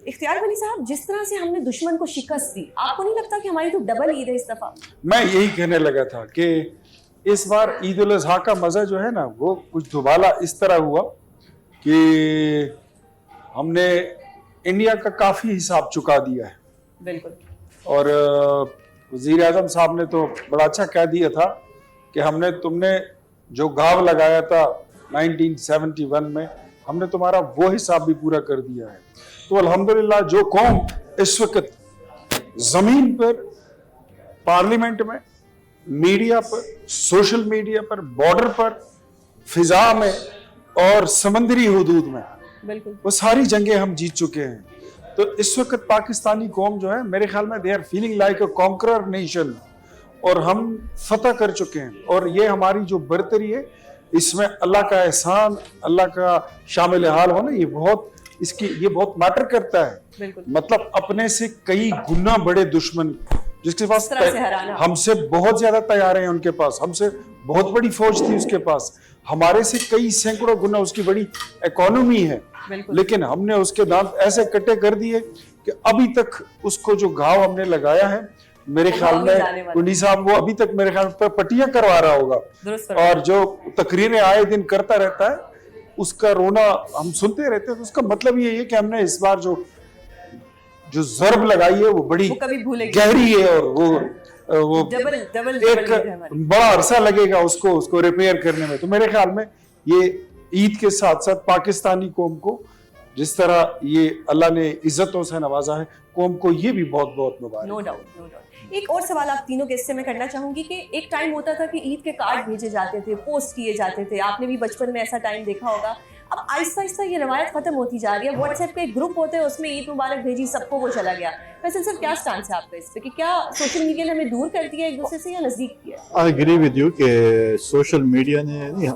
اختیار ولی صاحب, جس طرح سے ہم نے دشمن کو شکست دی, آپ کو نہیں لگتا کہ ہماری تو ڈبل عید ہے اس دفعہ؟ میں یہی کہنے لگا تھا کہ اس بار عید الاضحیٰ کا مزہ جو ہے نا وہ کچھ دوبالا اس طرح ہوا کہ ہم نے انڈیا کا کافی حساب چکا دیا ہے. بالکل. اور وزیر اعظم صاحب نے تو بڑا اچھا کہہ دیا تھا کہ تم نے جو گھاو لگایا تھا 1971 میں, ہم نے تمہارا وہ حساب بھی پورا کر دیا ہے. تو الحمدللہ جو قوم اس وقت زمین پر, پارلیمنٹ میں, میڈیا پر, سوشل میڈیا پر, بارڈر پر, فضا میں اور سمندری حدود میں, بالکل, وہ ساری جنگیں ہم جیت چکے ہیں. تو اس وقت پاکستانی قوم جو ہے میرے خیال میں they are feeling like a conqueror nation, اور ہم فتح کر چکے ہیں. اور یہ ہماری جو برتری ہے اس میں اللہ کا احسان, اللہ کا شامل حال ہونا, یہ بہت میٹر کرتا ہے. بالکل. مطلب اپنے سے کئی گنا بڑے دشمن جس کے پاس ہم سے بہت زیادہ طیارے ہیں, ان کے پاس ہم سے بہت بڑی فوج تھی, اس کے پاس ہمارے سے کئی سینکڑوں گنا اس کی بڑی اکانومی ہے, لیکن ہم نے اس کے دانت ایسے کٹے کر دیے کہ ابھی تک اس کو جو گھاؤ ہم نے لگایا ہے میرے خیال میں کنڈی صاحب وہ ابھی تک میرے خیال میں پٹیاں کروا رہا ہوگا, اور جو تقریریں آئے دن کرتا رہتا ہے اس کا رونا ہم سنتے رہتے ہیں. تو اس کا مطلب یہ ہے کہ ہم نے اس بار جو ضرب لگائی ہے وہ بڑی گہری ہے, اور وہ ایک بڑا عرصہ لگے گا اس کو ریپیئر کرنے میں. تو میرے خیال میں یہ عید کے ساتھ ساتھ پاکستانی قوم کو جس طرح یہ اللہ نے عزتوں سے نوازا ہے, قوم کو یہ بھی بہت بہت مبارک. No doubt. ایک اور سوال آپ تینوں کے حصے میں کرنا چاہوں گی کہ ایک ٹائم ہوتا تھا کہ عید کے کارڈ بھیجے جاتے تھے, پوسٹ کیے جاتے تھے, آپ نے بھی بچپن میں ایسا ٹائم دیکھا ہوگا. اب آہستہ آہستہ یہ روایت ختم ہوتی جا رہی ہے. واٹس ایپ پہ ایک گروپ ہوتے ہیں, اس میں عید مبارک بھیجی, سب کو وہ چلا گیا. فیصل صاحب کیا سٹانس ہے آپ کا اس پہ, کہ کیا سوشل میڈیا نے ہمیں دور کر دیا ایک دوسرے سے یا نزدیک کیا؟ آئی ایگری ود یو کہ سوشل میڈیا نے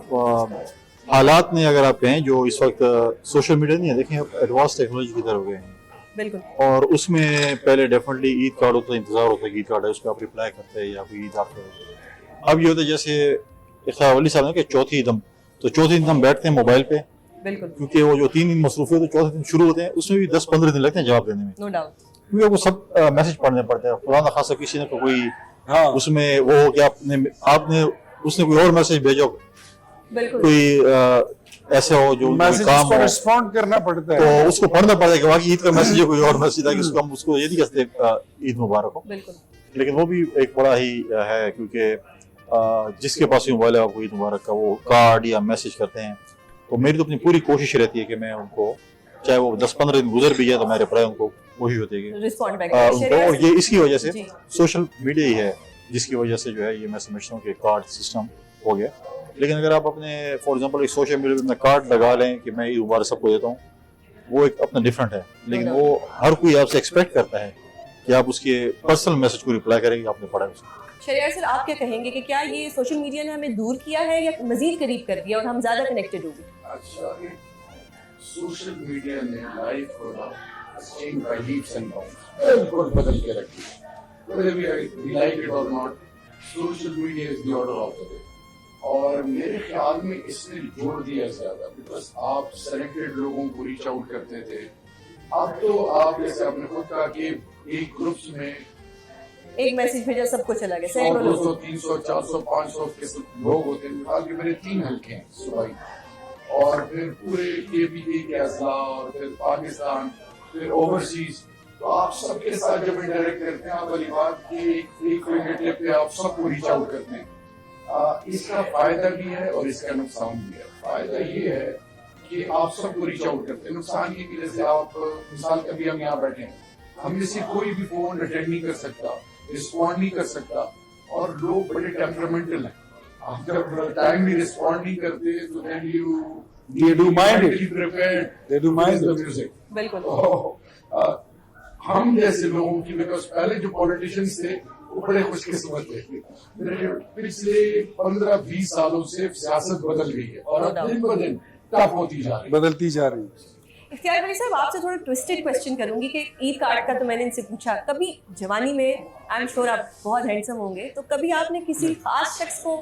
حالات نے, اگر آپ کہیں جو اس وقت سوشل میڈیا نہیں ہے, دیکھیں اب ایڈوانس ٹیکنالوجی کی طرف گئے ہیں. بالکل. اور اس میں پہلے ڈیفینیٹلی عید کارڈ ہوتا ہے, انتظار ہوتا ہے کہ عید کارڈ ہے, اس پہ آپ ریپلائی کرتے ہیں یا کوئی عید آپ کرتے ہیں. اب یہ ہوتا ہے جیسے اختیار ولی صاحب نے کہ چوتھی دن ہم بیٹھتے ہیں موبائل پہ, بالکل, کیونکہ وہ جو 3 دن مصروفیت ہے, چوتھے دن شروع ہوتے ہیں, اس میں بھی 10-15 دن لگتے ہیں جواب دینے میں, کیونکہ وہ سب میسج پڑھنے پڑتے ہیں. خدا نخواستہ کسی نے کوئی اس میں وہ ہو کہ آپ نے اس نے کوئی اور میسج بھیجا, کوئی ایسے ہو جو کام ہو, رسپونڈ کرنا پڑتا ہے, تو اس کو پڑھنا پڑتا ہے کہ واقعی عید کا میسج ہے, کوئی اور میسج ہے, کہ اس کو ہم اس کو یہ نہیں کہتے عید مبارک ہو. لیکن وہ بھی ایک بڑا ہی ہے, کیونکہ جس کے پاس موبائل ہے آپ کو عید مبارک کا وہ کارڈ یا میسج کرتے ہیں. تو میری تو اپنی پوری کوشش رہتی ہے کہ میں ان کو, چاہے وہ 10-15 دن گزر بھی جائے تو میں رپلائی ان کو وہی ہوتی ہے ان کو. اور یہ اس کی وجہ سے سوشل میڈیا ہی ہے جس کی وجہ سے جو ہے یہ میں سمجھتا ہوں کہ کارڈ سسٹم ہو گیا. لیکن اگر آپ اپنے فار ایگزامپل ایک سوشل میڈیا پہ اپنا کارڈ لگا لیں کہ میں عید مبارک سب کو دیتا ہوں, وہ ایک اپنا ڈفرینٹ ہے. لیکن وہ ہر کوئی آپ سے ایکسپیکٹ کرتا ہے کہ آپ اس کے پرسنل میسج کو رپلائی کریں کہ آپ نے پڑھا اس کو. شریار سر, آپ کیا کہیں گے کہ کیا یہ سوشل میڈیا نے ہمیں دور کیا ہے یا مزید قریب کر دیا اور ہم زیادہ کنیکٹڈ ہو گئے؟ اچھا, سوشل میڈیا نے لائف کو change by leaps and bounds بالکل بدل کے رکھی. whether we like it or not, social media is the order of the day. اور میرے خیال میں اس نے جوڑ دیا زیادہ, بیکاز آپ سلیکٹڈ لوگوں کو ریچ آؤٹ کرتے تھے. اب تو آپ جیسے آپ نے خود کہا کہ ایک گروپس میں ایک میسج بھیجا سب کو چلا گیا, 200, 300, 400, 500 کے لوگ ہوتے ہیں. مثال کے میرے 3 حلقے ہیں صوبائی, اور پھر پورے KPA کے اضلاع, اور پھر پاکستان, پھر اوورسیز. تو آپ سب کے ساتھ جب انٹریکٹ کرتے ہیں, آپ والی بات کہ ایک منٹ پہ آپ سب کو ریچ آؤٹ کرتے ہیں. اس کا فائدہ بھی ہے اور اس کا نقصان بھی ہے. فائدہ یہ ہے کہ آپ سب کو ریچ آؤٹ کرتے ہیں. نقصان یہ کہ جیسے آپ مثال کبھی ہم یہاں بیٹھے ہیں, ہم میں سے کوئی بھی فون اٹینڈ نہیں کر سکتا, رسپونڈ نہیں کر سکتا, اور لوگ بڑے ٹیمپرامنٹل ہیں. آپ جب ٹائملی رسپونڈ نہیں کرتے تو then you do mentally prepared, they do mind the music. بالکل. ہم جیسے لوگوں کی, بیکاز پہلے جو پولیٹیشینس تھے وہ بڑے خوش قسمت تھے. پچھلے 15-20 سالوں سے سیاست بدل گئی ہے اور اب دن ب دن ٹف ہوتی جا رہی ہے, بدلتی جا رہی ہے. اختیار بھائی صاحب, آپ سے تھوڑا ٹوسٹڈ کوسچن کروں گی کہ عید کارڈ کا تو میں نے ان سے پوچھا, کبھی جوانی میں آئی ایم شیور آپ بہت ہینڈسم ہوں گے, تو کبھی آپ نے کسی خاص شخص کو